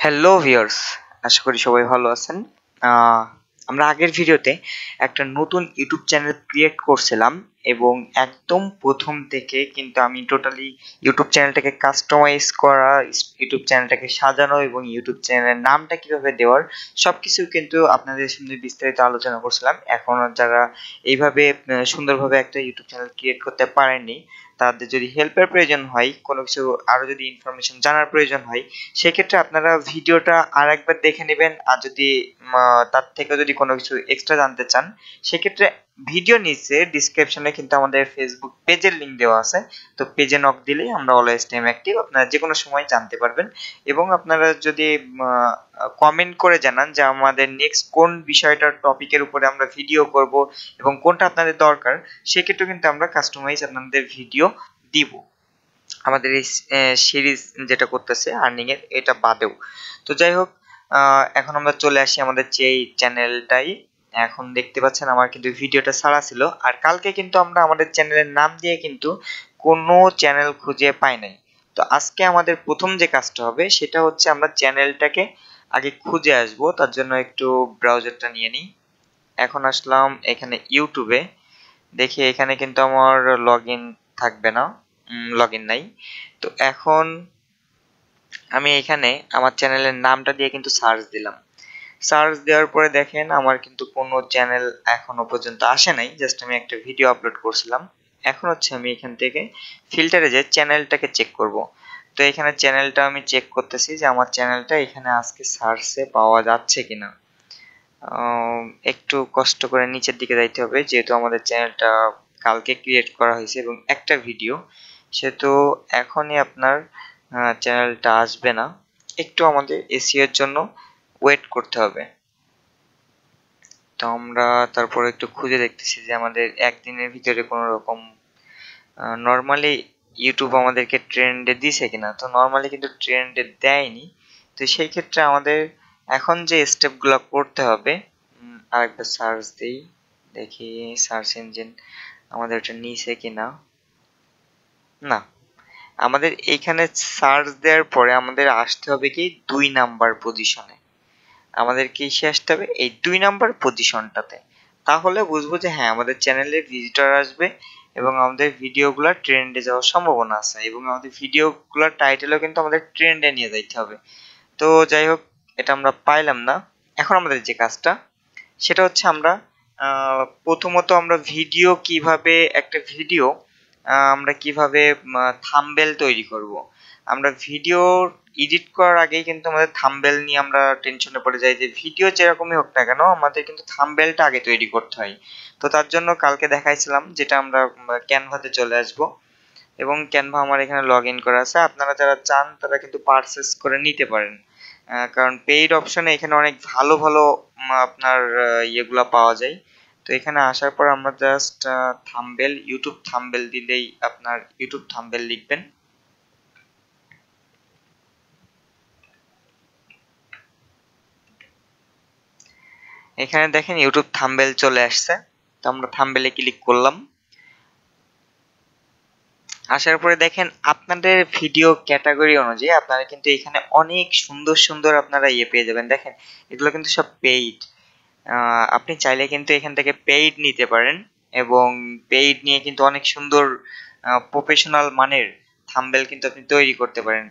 Hello viewers, আশা করি সবাই ভালো আছেন। আহ, আমরা আগের ভিডিওতে একটা নতুন ইউটিউব চ্যানেল ক্রিয়েট করছিলাম এবং একদম প্রথম থেকে কিন্তু আমি টোটালি ইউটিউব চ্যানেলটাকে কাস্টমাইজ করা, ইউটিউব চ্যানেলটাকে সাজানো এবং ইউটিউব চ্যানেলের নামটা কিভাবে দেওয়ার সবকিছু কিন্তু আপনাদের সামনে বিস্তারিত আলোচনা করছিলাম। এখনো যারা এইভাবে সুন্দরভাবে একটা ইউটিউব চ্যানেল ক্রিয়েট করতে পারেননি, তাদের যদি হেল্পের প্রয়োজন হয়, কোনো কিছু আরো যদি ইনফরমেশন জানার প্রয়োজন হয়, সেক্ষেত্রে আপনারা ভিডিওটা আরেকবার দেখে নেবেন। আর যদি তার থেকে যদি কোনো কিছু এক্সট্রা জানতে চান, সেক্ষেত্রে ভিডিও নিচে ডিসক্রিপশনে কিন্তু আমাদের ফেসবুক পেজের লিংক দেওয়া আছে। তো পেজে নক দিলেই আমরা অলওয়েজ টাইম অ্যাক্টিভ, আপনারা যে কোনো সময় জানতে পারবেন। এবং আপনারা যদি কমেন্ট করে জানান যে আমাদের নেক্সট কোন বিষয়টার টপিকের উপরে আমরা ভিডিও করব এবং কোনটা আপনাদের দরকার, সেক্ষেত্রে কিন্তু আমরা কাস্টমাইজ আপনাদের ভিডিও দিব আমাদের এই সিরিজ যেটা করতেছে আর্নিং এর, এটা বাদেও। তো যাই হোক, এখন আমরা চলে আসি আমাদের যে চ্যানেলটাই। এখন দেখতে পাচ্ছেন আমার কিন্তু ভিডিওটা ছাড়া ছিল, আর কালকে কিন্তু আমরা আমাদের চ্যানেলের নাম দিয়ে কিন্তু কোনো চ্যানেল খুঁজে পাই নাই। তো আজকে আমাদের প্রথম যে কাজটা হবে সেটা হচ্ছে আমরা চ্যানেলটাকে আগে খুঁজে আসব। তার জন্য একটু ব্রাউজারটা নিয়ে নিই। এখন আসলাম এখানে ইউটিউবে। দেখি এখানে কিন্তু আমার লগ ইন থাকবে না, লগ ইন নাই। তো এখন আমি এখানে আমার চ্যানেলের নামটা দিয়ে কিন্তু সার্চ দিলাম। সার্চ দেওয়ার পরে দেখেন আমার কিন্তু কোনো চ্যানেল এখনো পর্যন্ত আসে নাই, জাস্ট আমি একটা ভিডিও আপলোড করছিলাম। এখন হচ্ছে আমি এখান থেকে ফিল্টারে যে চ্যানেলটাকে চেক করব। তো এখানে চ্যানেলটা আমি চেক করতেছি যে আমার চ্যানেলটা এখানে আজকে সার্চে পাওয়া যাচ্ছে কিনা। একটু কষ্ট করে নিচের দিকে যাইতে হবে, যেহেতু আমাদের চ্যানেলটা কালকে ক্রিয়েট করা হয়েছে এবং একটা ভিডিও, সেহেতু এখনই আপনার চ্যানেলটা আসবে না। একটু আমাদের এসইও এর জন্য ওয়েট করতে হবে। তো আমরা তারপর একটু খুঁজে দেখতেছি যে আমাদের একদিনের ভিতরে কোনো রকম নর্মালি ইউটিউব আমাদেরকে ট্রেন্ডে দিছে কিনা। তো নর্মালি কিন্তু ট্রেন্ডে দেয়নি। তো সেই ক্ষেত্রে আমাদের এখন যে স্টেপগুলো করতে হবে, আরেকবার সার্চ দিই, দেখি সার্চ ইঞ্জিন আমাদের এটা নিছে কিনা। না, আমাদের এইখানে সার্চ দেওয়ার পরে আমাদের আসতে হবে কি 2 নাম্বার পজিশনে। আমাদের কি এসে আসতে হবে এই 2 নাম্বার পজিশনটাতে। তাহলে বুঝবো যে হ্যাঁ, আমাদের চ্যানেলে ভিজিটর আসবে এবং আমাদের ভিডিওগুলো ট্রেন্ডে যাওয়ার সম্ভাবনা আছে, এবং আমাদের ভিডিওগুলোর টাইটেলও কিন্তু আমাদের ট্রেন্ডে নিয়ে যাইতে হবে। তো যাই হোক, এটা আমরা পাইলাম না। এখন আমাদের যে কাজটা সেটা হচ্ছে আমরা প্রথমত আমরা ভিডিও কিভাবে, একটা ভিডিও আমরা কিভাবে থাম্বনেল তৈরি করব। আমরা ভিডিও এডিট করার আগেই কিন্তু আমাদের থাম্বনেল নিয়ে আমরা টেনশনে পড়ে যাই যে ভিডিও যেরকমই হোক না কেন আমাদের কিন্তু থাম্বনেলটা আগে তৈরি করতে হয়। তো তার জন্য কালকে দেখাইছিলাম, যেটা আমরা ক্যানভাতে চলে আসব এবং ক্যানভা আমার এখানে লগ ইন করা আছে। আপনারা যারা চান তারা কিন্তু পারচেস করে নিতে পারেন, কারণ পেইড অপশনে এখানে অনেক ভালো ভালো আপনার ইয়েগুলা পাওয়া যায়। তো এখানে আসার পর আমরা জাস্ট থাম্বনেল, ইউটিউব থাম্বনেল দিলেই আপনার ইউটিউব থাম্বনেল লিখবেন। এখানে দেখেন ইউটিউব থাম্বনেল চলে আসছে। তো আমরা থাম্বনেলে ক্লিক করলাম। আসার পরে দেখেন আপনাদের ভিডিও ক্যাটাগরি অনুযায়ী আপনারা কিন্তু এখানে অনেক সুন্দর সুন্দর আপনারা ইয়ে পেয়ে যাবেন। দেখেন এগুলো কিন্তু সব পেইড। আপনি চাইলে কিন্তু এখান থেকে পেইড নিতে পারেন এবং পেইড নিয়ে কিন্তু অনেক সুন্দর প্রফেশনাল মানের থাম্বনেল কিন্তু আপনি তৈরি করতে পারেন।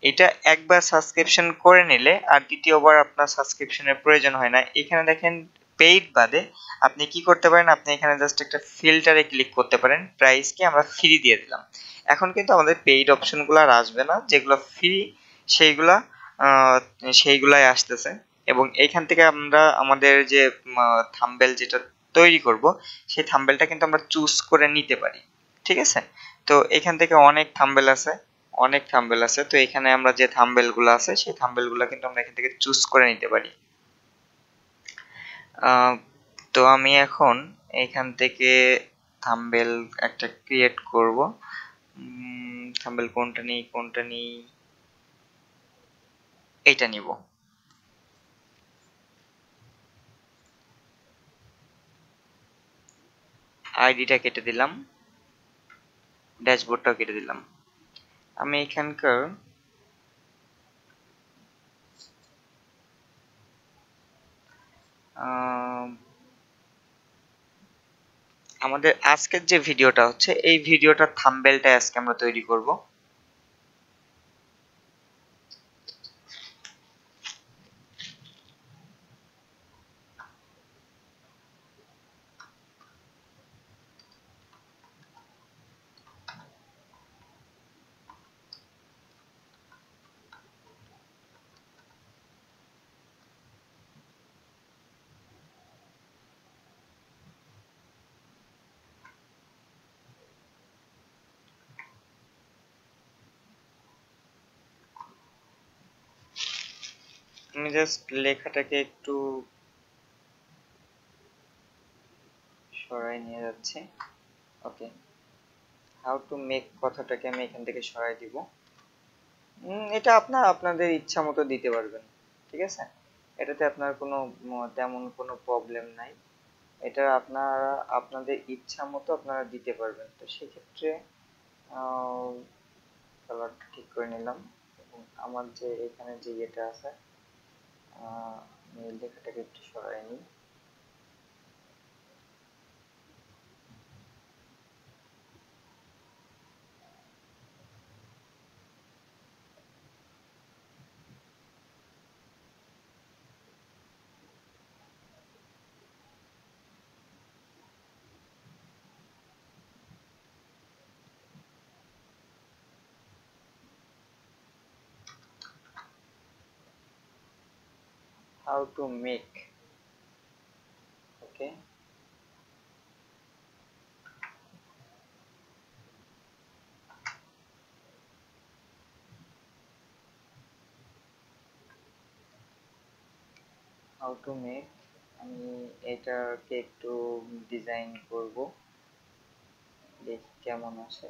এটা একবার সাবস্ক্রিপশন করে নিলে আর দ্বিতীয়বার আপনার সাবস্ক্রিপশনের প্রয়োজন হয় না। এখানে দেখেন পেইড বাদে আপনি কি করতে পারেন, আপনি এখানে জাস্ট একটা ফিল্টারে ক্লিক করতে পারেন, প্রাইসকে আমরা ফ্রি দিয়ে দিলাম। এখন কিন্তু আমাদের পেইড অপশনগুলো আর আসবে না, যেগুলো ফ্রি সেইগুলা সেইগুলাই আসতেছে। এবং এইখান থেকে আমরা আমাদের যে থাম্বনেল যেটা তৈরি করব, সেই থাম্বনেলটা কিন্তু আমরা চুজ করে নিতে পারি। ঠিক আছে? তো এখান থেকে অনেক থাম্বনেল আছে, অনেক থাম্বনেল আছে। তো এখানে আমরা যে থাম্বনেল গুলো আছে সেই থাম্বনেল গুলো কিন্তু আমরা এখান থেকে চুজ করে নিতে পারি। তো আমি এখন এখান থেকে থাম্বনেল একটা ক্রিয়েট করব। থাম্বনেল কোনটা নেই, কোনটা নেই, এইটা নিব। আইডিটা কেটে দিলাম, ড্যাশবোর্ডটাও কেটে দিলাম। আমি এখানকার আমাদের আজকের যে ভিডিওটা হচ্ছে এই ভিডিওটার থাম্বনেলটা আজকে আমরা তৈরি করব। আমি জাস্ট লেখাটাকে একটু সরাই নিয়ে যাচ্ছি। ওকে, হাউ টু মেক কথাটাকে আমি এখান থেকে সরাই দিব। এটা আপনাদের ইচ্ছা মতো দিতে পারবেন, ঠিক আছে? এটাতে আপনার কোনো তেমন কোনো প্রবলেম নাই। এটা আপনাদের ইচ্ছা মতো আপনারা দিতে পারবেন। তো সেক্ষেত্রে কালারটা ঠিক করে নিলাম এবং আমার যে এখানে যে ইয়েটা আছে আমি লেখাটাকে একটু সরাই নিই। How to make, okay, how to make. আমি এটাকে একটু ডিজাইন করব, দেখি কেমন আসে।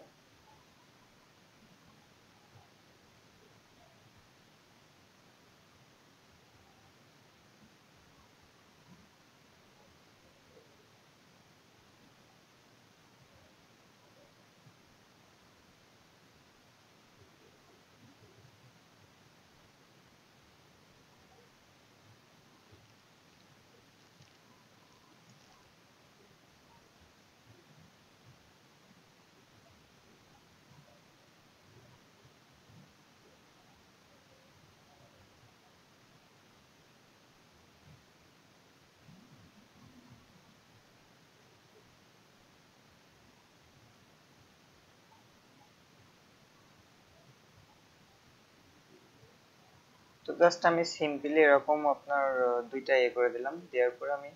তো জাস্ট আমি সিম্পলি এরকম আপনার দুইটা ইয়ে করে দিলাম, দেওয়ার পরে আমি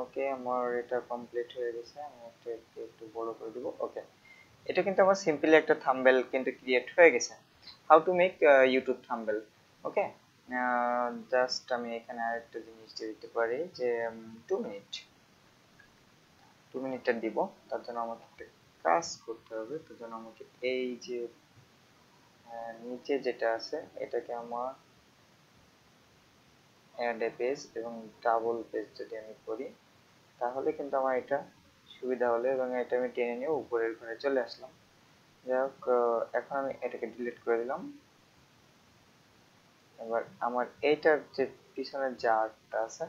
ওকে, আমার এটা কমপ্লিট হয়ে গেছে। আমি এটা একটু একটু বড় করে দিব। ওকে, এটা কিন্তু আমার সিম্পলি একটা থাম্বনেল কিন্তু ক্রিয়েট হয়ে গেছে। How to make YouTube thumbnail. Okay, just আমি এখানে আরেকটা জিনিস দিয়ে দিতে পারি যে 2 মিনিট, 2 মিনিটটা দিব। তার জন্য আমাকে একটা কাজ করতে হবে। তার জন্য আমাকে এই যে নিচে যেটা আছে এটাকে আমার অ্যাড এ পেজ এবং ডাবল পেজ যদি আমি করি তাহলে কিন্তু আমার এটা সুবিধা হলো এবং এটা আমি টেনে নিয়ে উপরের ঘরে চলে আসলাম। যাই হোক, এখন আমি এটাকে ডিলিট করে দিলাম। এবার আমার এইটার যে পিছনের যে আর্টটা আছে,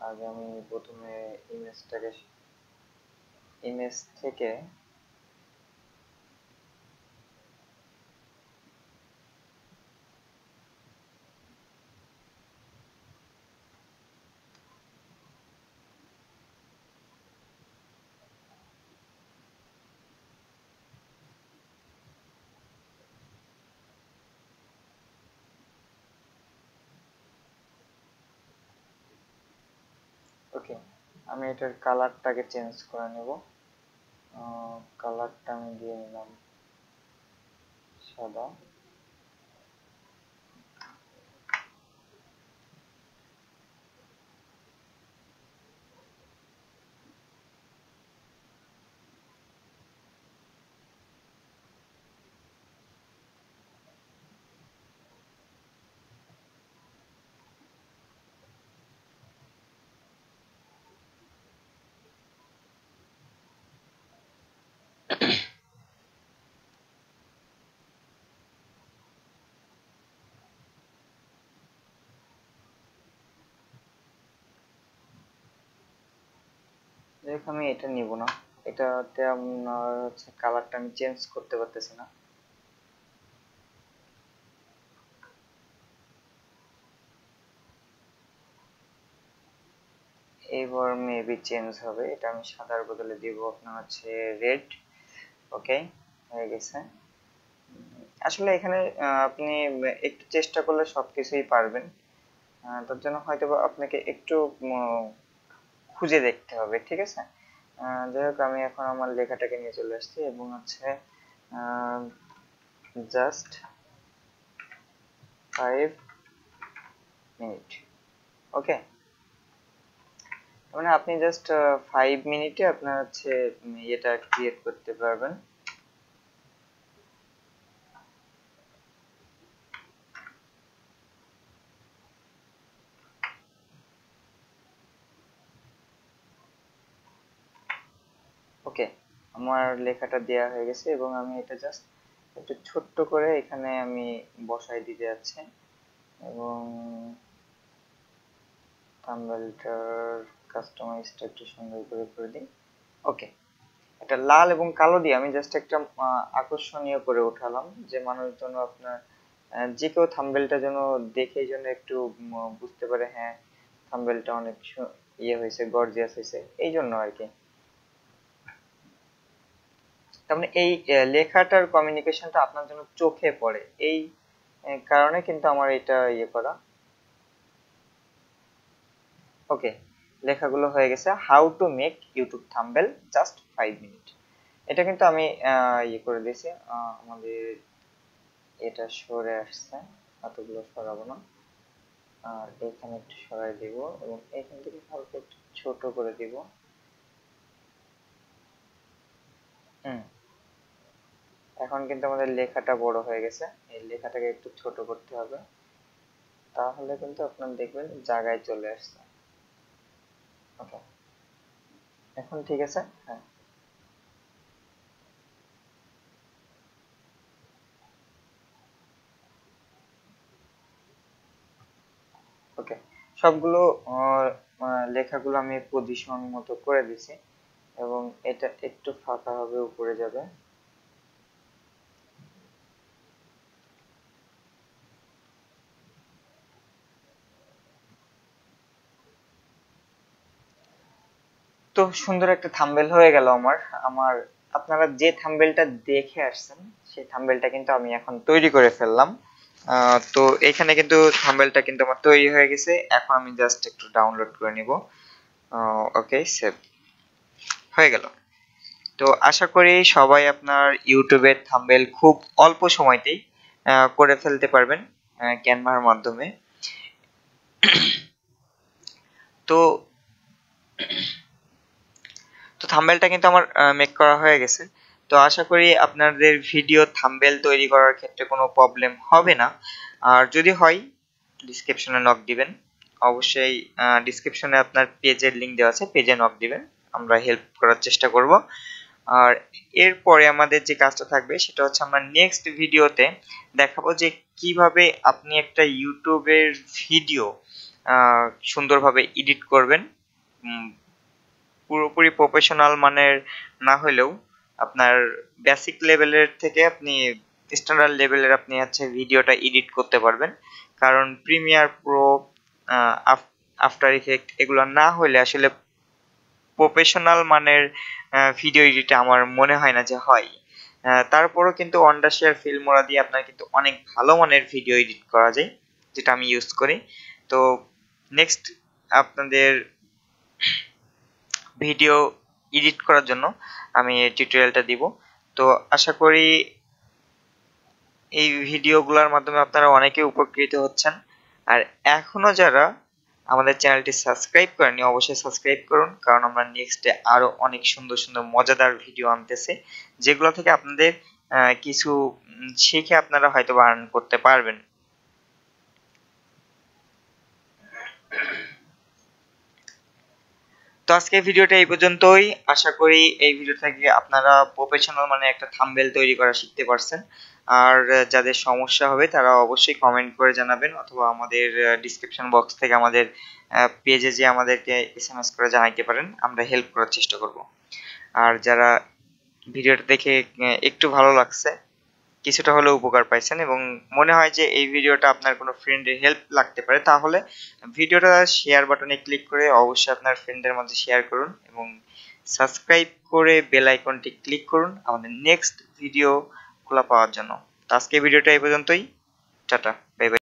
আগে আমি প্রথমে ইমেজটাকে, ইমেজ থেকে ওকে, আমি এটার কালারটাকে চেঞ্জ করে নেব। কালারটা আমি দিয়ে নিলাম সাদা। দেখো আমি এটা নিব না, এটাতে আপনার হচ্ছে কালারটা আমি চেঞ্জ করতে পারতেছি না। এবার মেবি চেঞ্জ হবে, এটা আমি সাদার বদলে দিব আপনার হচ্ছে রেড। ওকে, হয়ে গেছে। আসলে এখানে আপনি একটু চেষ্টা করলে সবকিছুই পারবেন। তার জন্য হয়তো আপনাকে একটু খুঁজে দেখতে হবে, ঠিক আছে। যাই হোক, আমি এখন আমার লেখাটাকে নিয়ে চলে আসছি এবং হচ্ছে জাস্ট 5 মিনিট। ওকে, মানে আপনি জাস্ট 5 মিনিটে আপনার হচ্ছে এটা ক্রিয়েট করতে পারবেন। ওকে, আমার লেখাটা দেয়া হয়ে গেছে এবং আমি এটা জাস্ট একটু ছোট্ট করে এখানে আমি বসাই দিতে যাচ্ছি এবং থাম্বনেলটার কাস্টমাইজটা একটু সুন্দর করে করে দিই। ওকে, এটা লাল এবং কালো দিয়ে আমি জাস্ট একটা আকর্ষণীয় করে উঠালাম, যে মানুষের জন্য আপনার যে কেউ থাম্বনেলটা যেন দেখে যেন একটু বুঝতে পারে, হ্যাঁ থাম্বনেলটা অনেক ইয়ে হয়েছে, গর্জিয়াস হয়েছে, এই জন্য আর কি। তার মানে এই লেখাটার কমিউনিকেশনটা আপনার জন্য চোখে পড়ে, এই কারণে কিন্তু আমার এটা ইয়ে করা। ওকে, লেখাগুলো হয়ে গেছে। How to make YouTube thumbnail just 5 minute, এটা কিন্তু আমি ইয়ে করে দিয়েছি। আমাদের এটা সরে আসছে, এতগুলো সরাবো না, আর এখানে একটু সরাই দিব এবং এখান থেকে হালকা একটু ছোট করে দিব। হুম, এখন কিন্তু আমাদের লেখাটা বড় হয়ে গেছে, এই লেখাটাকে একটু ছোট করতে হবে, তাহলে কিন্তু আপনার দেখবেন জায়গায় চলে আসছে। ওকে, এখন ঠিক আছে। হ্যাঁ, ওকে, সবগুলো লেখাগুলো আমি পজিশন মতো করে দিছি এবং এটা একটু ফাঁকা হবে, উপরে যাবে। তো সুন্দর একটা থাম্বনেল হয়ে গেল আমার আমার আপনারা যে থাম্বনেলটা দেখে আসছেন সেই থাম্বনেলটা কিন্তু আমি এখন তৈরি করে ফেললাম। তো এখানে কিন্তু থাম্বনেলটা কিন্তু আমার তৈরি হয়ে গেছে, এখন আমি জাস্ট একটু ডাউনলোড করে নিব। ওকে, সেভ হয়ে গেল। তো আশা করি সবাই আপনার ইউটিউবের থাম্বনেল খুব অল্প সময়তেই করে ফেলতে পারবেন ক্যানভার মাধ্যমে। তো তো থাম্বনেলটা কিন্তু আমার মেক করা হয়ে গেছে। তো আশা করি আপনাদের ভিডিও থাম্বনেল তৈরি করার ক্ষেত্রে কোনো প্রবলেম হবে না। আর যদি হয় ডিসক্রিপশনে নক দিবেন, অবশ্যই ডিসক্রিপশনে আপনার পেজের লিংক দেওয়া আছে, পেজে নক দিবেন, আমরা হেল্প করার চেষ্টা করব। আর এরপরে আমাদের যে কাজটা থাকবে সেটা হচ্ছে আমরা নেক্সট ভিডিওতে দেখাবো যে কিভাবে আপনি একটা ইউটিউবের ভিডিও সুন্দরভাবে এডিট করবেন। পুরোপুরি প্রফেশনাল মানের না হলেও আপনার বেসিক লেভেলের থেকে আপনি স্ট্যান্ডার্ড লেভেলের আপনি হচ্ছে ভিডিওটা এডিট করতে পারবেন। কারণ প্রিমিয়ার প্রো, আফটার ইফেক্ট এগুলো না হলে আসলে প্রফেশনাল মানের ভিডিও এডিট আমার মনে হয় না যে হয়। তারপরও কিন্তু অন্ডারশেয়ার ফিল্মোরা দিয়ে আপনার কিন্তু অনেক ভালো মানের ভিডিও এডিট করা যায়, যেটা আমি ইউজ করি। তো নেক্সট আপনাদের ভিডিও এডিট করার জন্য আমি এই টিউটোরিয়ালটা দিব। তো আশা করি এই ভিডিওগুলোর মাধ্যমে আপনারা অনেকে উপকৃত হচ্ছেন। আর এখনো যারা আমাদের চ্যানেলটি সাবস্ক্রাইব করেনি অবশ্যই সাবস্ক্রাইব করুন, কারণ আমরা নেক্সটে আরো অনেক সুন্দর সুন্দর মজাদার ভিডিও আনতেছি, যেগুলো থেকে আপনাদের কিছু শিখে আপনারা হয়তো আর্ন করতে পারবেন। তো আজকে ভিডিওটা এই পর্যন্তই। আশা করি এই ভিডিও থেকে আপনারা প্রফেশনাল মানে একটা থাম্বনেল তৈরি করা শিখতে পারছেন। আর যাদের সমস্যা হবে তারা অবশ্যই কমেন্ট করে জানাবেন, অথবা আমাদের ডিসক্রিপশন বক্স থেকে আমাদের পেজে যে আমাদেরকে এসএমএস করে জানাইতে পারেন, আমরা হেল্প করার চেষ্টা করব। আর যারা ভিডিওটা দেখে একটু ভালো লাগছে, কিছুটা হলেও উপকার পাইছেন এবং মনে হয় যে এই ভিডিওটা আপনার কোনো ফ্রেন্ডের হেল্প লাগতে পারে, তাহলে ভিডিওটা শেয়ার বাটনে ক্লিক করে অবশ্যই আপনার ফ্রেন্ডের মধ্যে শেয়ার করুন এবং সাবস্ক্রাইব করে বেল আইকনটি ক্লিক করুন আমাদের নেক্সট ভিডিওগুলো পাওয়ার জন্য। তো আজকে ভিডিওটা এই পর্যন্তই। Tata, bye bye.